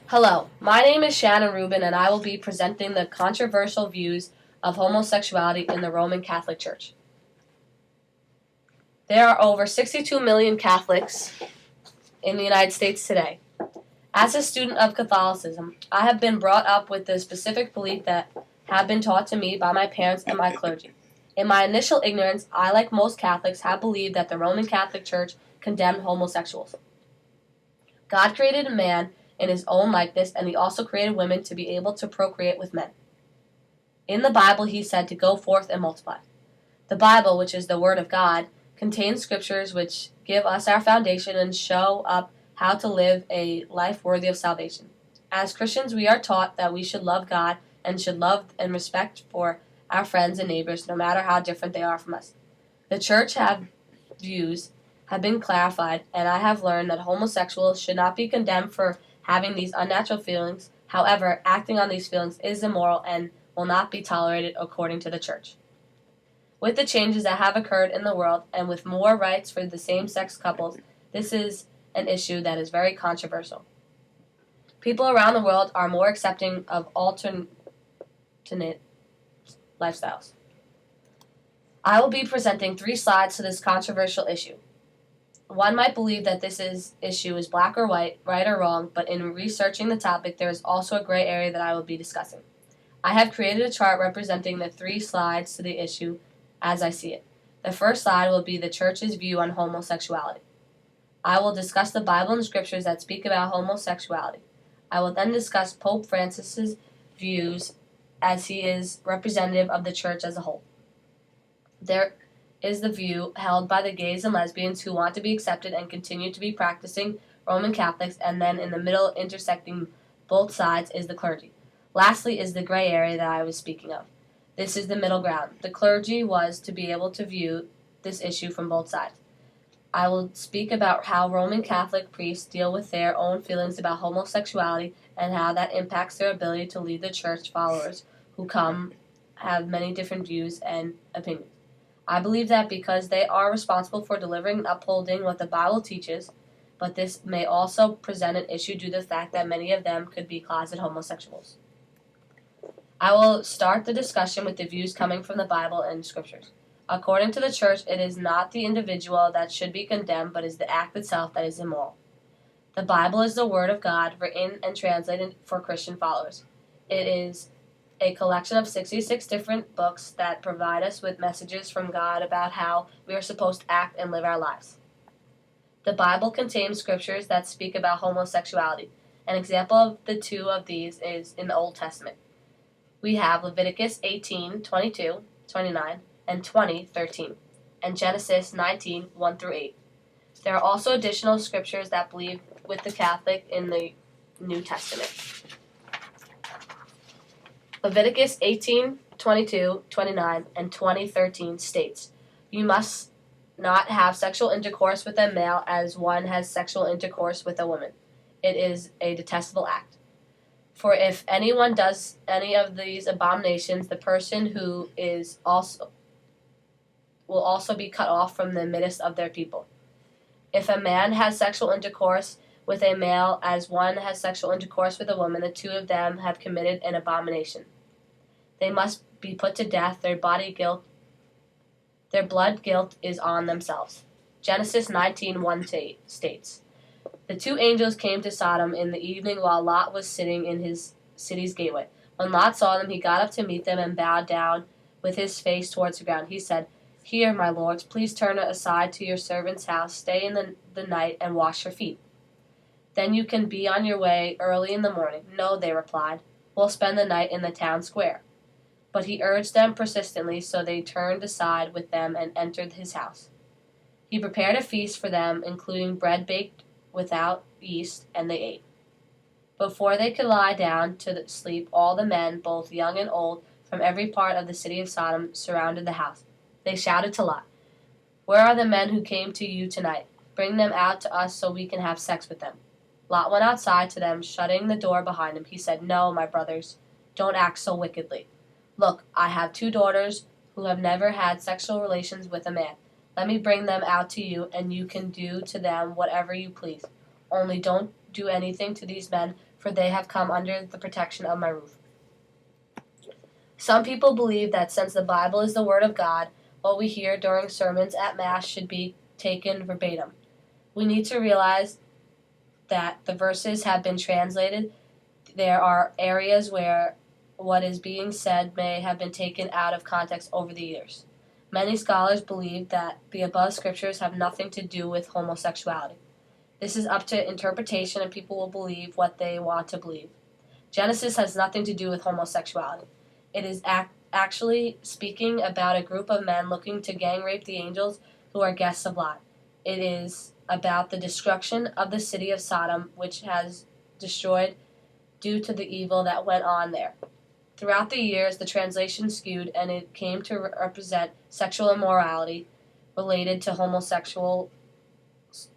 Hello, my name is Shannon Rubin, and I will be presenting the controversial views of homosexuality in the Roman Catholic Church. There are over 62 million Catholics in the United States today. As a student of Catholicism, I have been brought up with the specific belief that have been taught to me by my parents and my clergy. In my initial ignorance, I, like most Catholics, have believed that the Roman Catholic Church condemned homosexuals. God created a man in his own likeness, and he also created women to be able to procreate with men. In the Bible, he said to go forth and multiply. The Bible, which is the Word of God, contains scriptures which give us our foundation and show up how to live a life worthy of salvation. As Christians, we are taught that we should love God and should love and respect for our friends and neighbors, no matter how different they are from us. The church views have been clarified, and I have learned that homosexuals should not be condemned for having these unnatural feelings. However, acting on these feelings is immoral and will not be tolerated according to the church. With the changes that have occurred in the world and with more rights for the same-sex couples, this is an issue that is very controversial. People around the world are more accepting of alternate lifestyles. I will be presenting 3 slides to this controversial issue. One might believe that issue is black or white, right or wrong, but in researching the topic, there is also a gray area that I will be discussing. I have created a chart representing the 3 slides to the issue as I see it. The first slide will be the church's view on homosexuality. I will discuss the Bible and scriptures that speak about homosexuality. I will then discuss Pope Francis's views as he is representative of the church as a whole. There is the view held by the gays and lesbians who want to be accepted and continue to be practicing Roman Catholics, and then in the middle, intersecting both sides, is the clergy. Lastly is the gray area that I was speaking of. This is the middle ground. The clergy was to be able to view this issue from both sides. I will speak about how Roman Catholic priests deal with their own feelings about homosexuality and how that impacts their ability to lead the church followers who have many different views and opinions. I believe that because they are responsible for delivering and upholding what the Bible teaches, but this may also present an issue due to the fact that many of them could be closet homosexuals. I will start the discussion with the views coming from the Bible and scriptures. According to the church, it is not the individual that should be condemned, but is the act itself that is immoral. The Bible is the Word of God, written and translated for Christian followers. It is a collection of 66 different books that provide us with messages from God about how we are supposed to act and live our lives. The Bible contains scriptures that speak about homosexuality. An example of the 2 of these is in the Old Testament. We have Leviticus 18:22, 29, and 20:13, and Genesis 19:1 through 8. There are also additional scriptures that believe with the Catholic in the New Testament. Leviticus 18:22, 29, and 20:13 states, "You must not have sexual intercourse with a male as one has sexual intercourse with a woman. It is a detestable act. For if anyone does any of these abominations, the person who will also be cut off from the midst of their people. If a man has sexual intercourse with a male as one has sexual intercourse with a woman, the 2 of them have committed an abomination. They must be put to death. Their blood guilt is on themselves." Genesis 19:1 states, "The 2 angels came to Sodom in the evening while Lot was sitting in his city's gateway. When Lot saw them, he got up to meet them and bowed down with his face towards the ground. He said, 'Here, my lords, please turn aside to your servant's house, stay in the night, and wash your feet. Then you can be on your way early in the morning.' 'No,' they replied, 'we'll spend the night in the town square.' But he urged them persistently, so they turned aside with them and entered his house. He prepared a feast for them, including bread baked without yeast, and they ate. Before they could lie down to sleep, all the men, both young and old, from every part of the city of Sodom, surrounded the house. They shouted to Lot, 'Where are the men who came to you tonight? Bring them out to us so we can have sex with them.' Lot went outside to them, shutting the door behind him. He said, 'No, my brothers, don't act so wickedly. Look, I have 2 daughters who have never had sexual relations with a man. Let me bring them out to you, and you can do to them whatever you please. Only don't do anything to these men, for they have come under the protection of my roof. Some people believe that since the Bible is the Word of God, what we hear during sermons at Mass should be taken verbatim. We need to realize that the verses have been translated. There are areas where what is being said may have been taken out of context over the years. Many scholars believe that the above scriptures have nothing to do with homosexuality. This is up to interpretation, and people will believe what they want to believe. Genesis has nothing to do with homosexuality. It is actually speaking about a group of men looking to gang rape the angels who are guests of Lot. It is about the destruction of the city of Sodom, which has destroyed due to the evil that went on there. Throughout the years, the translation skewed, and it came to represent sexual immorality related to homosexual,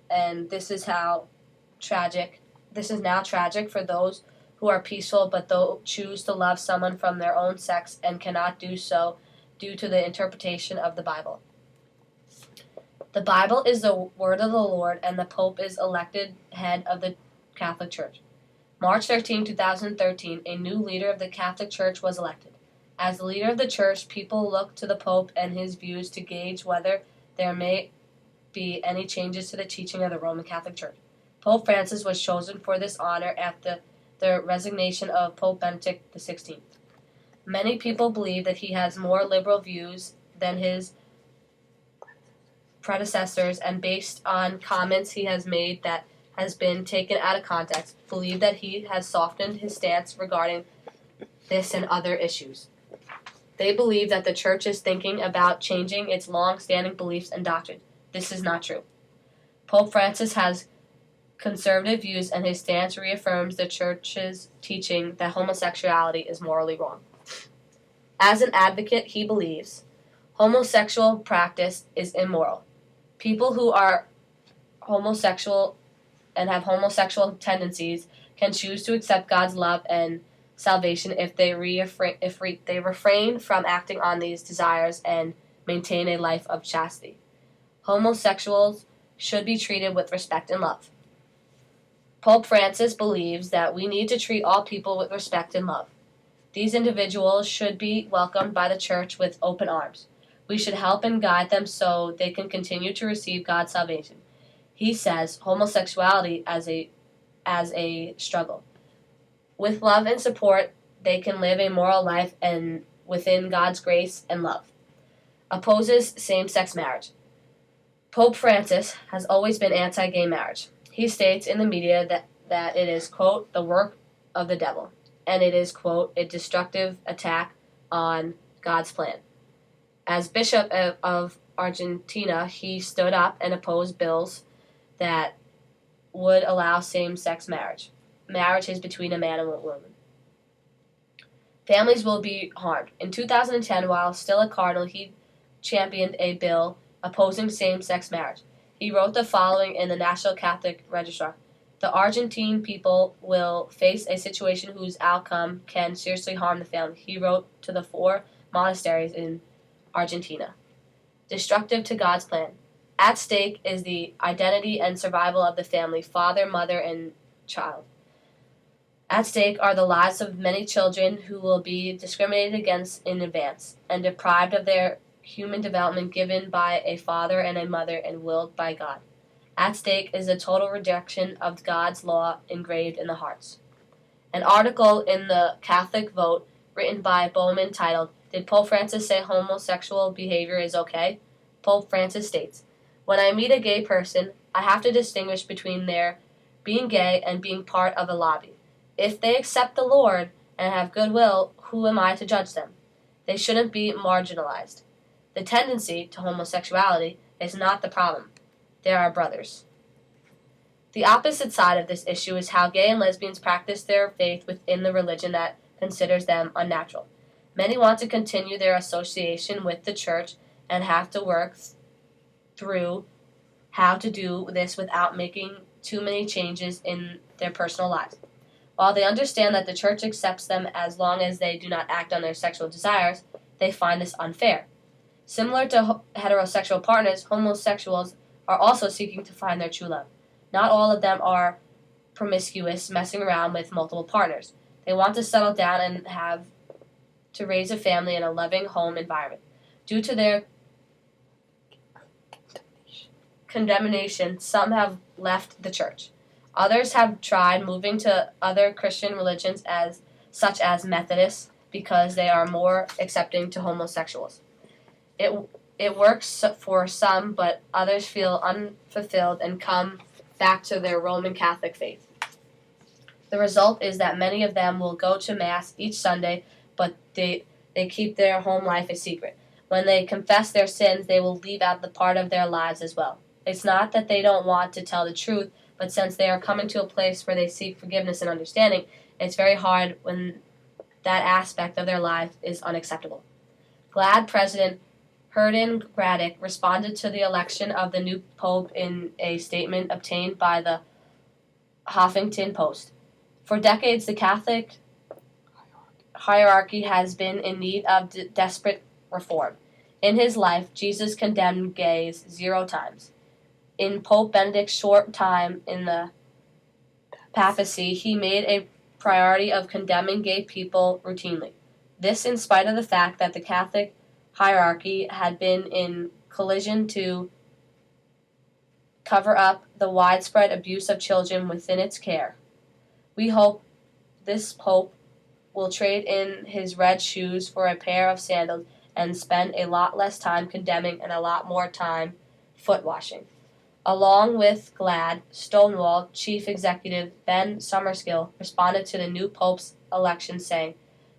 and this is now tragic for those who are peaceful but choose to love someone from their own sex and cannot do so due to the interpretation of the Bible. The Bible is the word of the Lord, and the Pope is elected head of the Catholic Church. March 13, 2013, a new leader of the Catholic Church was elected. As the leader of the Church, people look to the Pope and his views to gauge whether there may be any changes to the teaching of the Roman Catholic Church. Pope Francis was chosen for this honor after the resignation of Pope Benedict XVI. Many people believe that he has more liberal views than his predecessors, and based on comments he has made that has been taken out of context, believe that he has softened his stance regarding this and other issues. They believe that the Church is thinking about changing its long-standing beliefs and doctrine. This is not true. Pope Francis has conservative views, and his stance reaffirms the Church's teaching that homosexuality is morally wrong. As an advocate, he believes homosexual practice is immoral. People who are homosexual and have homosexual tendencies can choose to accept God's love and salvation if they refrain from acting on these desires and maintain a life of chastity. Homosexuals should be treated with respect and love. Pope Francis believes that we need to treat all people with respect and love. These individuals should be welcomed by the Church with open arms. We should help and guide them so they can continue to receive God's salvation. He says homosexuality as a struggle. With love and support, they can live a moral life and within God's grace and love. Opposes same-sex marriage. Pope Francis has always been anti-gay marriage. He states in the media that it is, quote, the work of the devil, and it is, quote, a destructive attack on God's plan. As Bishop of Argentina, he stood up and opposed bills that would allow same-sex marriage. Marriage is between a man and a woman. Families will be harmed. In 2010, while still a cardinal, he championed a bill opposing same-sex marriage. He wrote the following in the National Catholic Register: the Argentine people will face a situation whose outcome can seriously harm the family. He wrote to the 4 monasteries in Argentina. Destructive to God's plan. At stake is the identity and survival of the family, father, mother, and child. At stake are the lives of many children who will be discriminated against in advance and deprived of their human development given by a father and a mother and willed by God. At stake is the total rejection of God's law engraved in the hearts. An article in the Catholic Vote written by Bowman titled, "Did Pope Francis say homosexual behavior is okay?" Pope Francis states, "When I meet a gay person, I have to distinguish between their being gay and being part of a lobby. If they accept the Lord and have goodwill, who am I to judge them? They shouldn't be marginalized. The tendency to homosexuality is not the problem. They are brothers." The opposite side of this issue is how gay and lesbians practice their faith within the religion that considers them unnatural. Many want to continue their association with the Church and have to work through how to do this without making too many changes in their personal lives. While they understand that the Church accepts them as long as they do not act on their sexual desires, they find this unfair. Similar to heterosexual partners, homosexuals are also seeking to find their true love. Not all of them are promiscuous, messing around with multiple partners. They want to settle down and have to raise a family in a loving home environment. Due to their condemnation, some have left the church. Others have tried moving to other Christian religions such as Methodists because they are more accepting to homosexuals. It works for some, but others feel unfulfilled and come back to their Roman Catholic faith. The result is that many of them will go to Mass each Sunday, but they keep their home life a secret. When they confess their sins, they will leave out the part of their lives as well. It's not that they don't want to tell the truth, but since they are coming to a place where they seek forgiveness and understanding, it's very hard when that aspect of their life is unacceptable. GLAAD President Herndon Braddock responded to the election of the new pope in a statement obtained by the Huffington Post. For decades, the Catholic hierarchy has been in need of desperate reform. In his life, Jesus condemned gays 0 times. In Pope Benedict's short time in the papacy, he made a priority of condemning gay people routinely. This in spite of the fact that the Catholic hierarchy had been in collision to cover up the widespread abuse of children within its care. We hope this Pope will trade in his red shoes for a pair of sandals and spend a lot less time condemning and a lot more time foot washing. Along with GLAAD, Stonewall Chief Executive Ben Summerskill responded to the new Pope's election saying,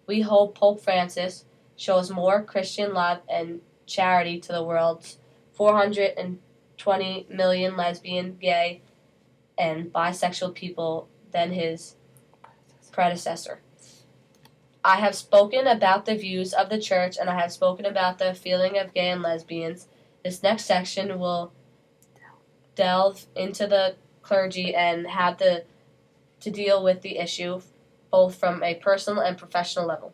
"We hope Pope Francis shows more Christian love and charity to the world's 420 million lesbian, gay, and bisexual people than his predecessor. I have spoken about the views of the church, and I have spoken about the feeling of gay and lesbians. This next section will delve into the clergy and have to deal with the issue both from a personal and professional level.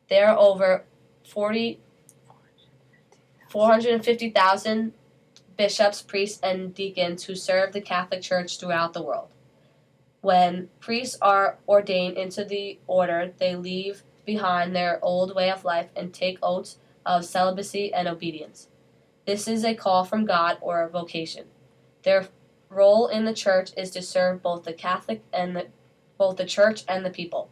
There are over 450,000 bishops, priests, and deacons who serve the Catholic Church throughout the world. When priests are ordained into the order, they leave behind their old way of life and take oaths of celibacy and obedience. This is a call from God or a vocation. Their role in the church is to serve both the church and the people.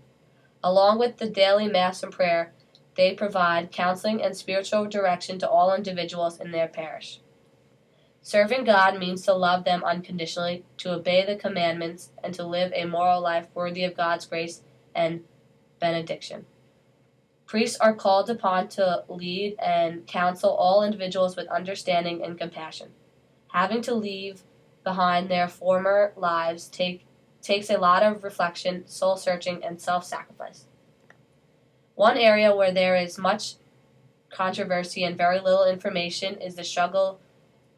Along with the daily Mass and prayer, they provide counseling and spiritual direction to all individuals in their parish. Serving God means to love them unconditionally, to obey the commandments, and to live a moral life worthy of God's grace and benediction. Priests are called upon to lead and counsel all individuals with understanding and compassion. Having to leave behind their former lives takes a lot of reflection, soul-searching, and self-sacrifice. One area where there is much controversy and very little information is the struggle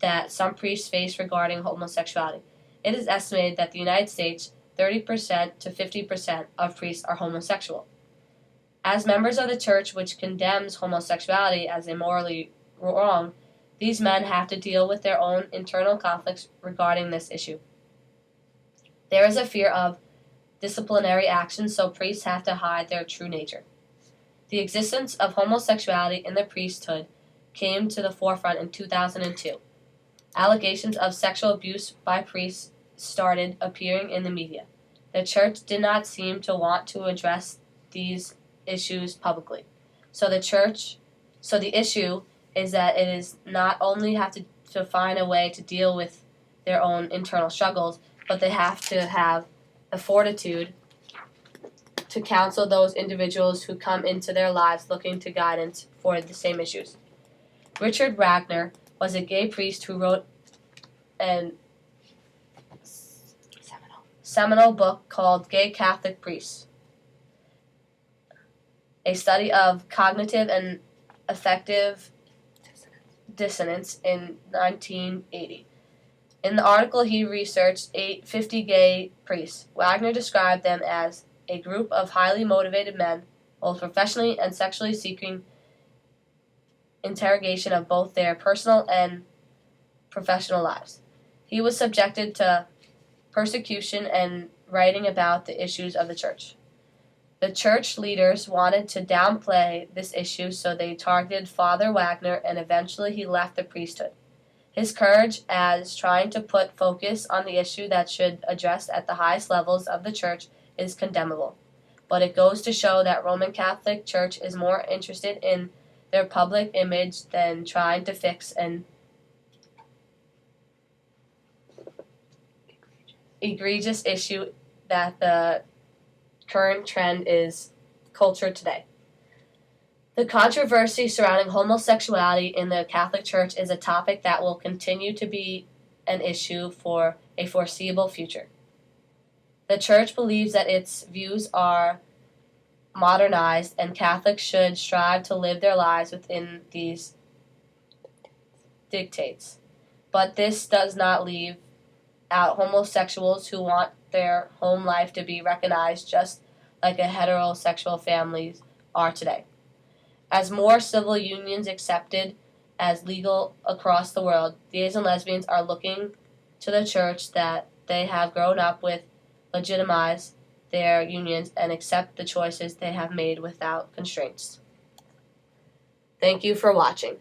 that some priests face regarding homosexuality. It is estimated that in the United States, 30% to 50% of priests are homosexual. As members of the church which condemns homosexuality as immorally wrong, these men have to deal with their own internal conflicts regarding this issue. There is a fear of disciplinary action, so priests have to hide their true nature. The existence of homosexuality in the priesthood came to the forefront in 2002. Allegations of sexual abuse by priests started appearing in the media. The church did not seem to want to address these issues publicly. So the issue is that it is not only have to find a way to deal with their own internal struggles, but they have to have the fortitude to counsel those individuals who come into their lives looking to guidance for the same issues. Richard Wagner was a gay priest who wrote a seminal book called Gay Catholic Priests, a study of cognitive and affective dissonance in 1980. In the article, he researched 50 gay priests. Wagner described them as a group of highly motivated men, both professionally and sexually seeking interrogation of both their personal and professional lives. He was subjected to persecution, and writing about the issues of the church. The church leaders wanted to downplay this issue, so they targeted Father Wagner, and eventually he left the priesthood. His courage as trying to put focus on the issue that should addressed at the highest levels of the church is condemnable. But it goes to show that Roman Catholic Church is more interested in their public image than trying to fix an egregious issue that the current trend is culture today. The controversy surrounding homosexuality in the Catholic Church is a topic that will continue to be an issue for a foreseeable future. The Church believes that its views are modernized and Catholics should strive to live their lives within these dictates. But this does not leave out homosexuals who want their home life to be recognized just like a heterosexual families are today. As more civil unions accepted as legal across the world, gays and lesbians are looking to the church that they have grown up with legitimize their unions and accept the choices they have made without constraints. Thank you for watching.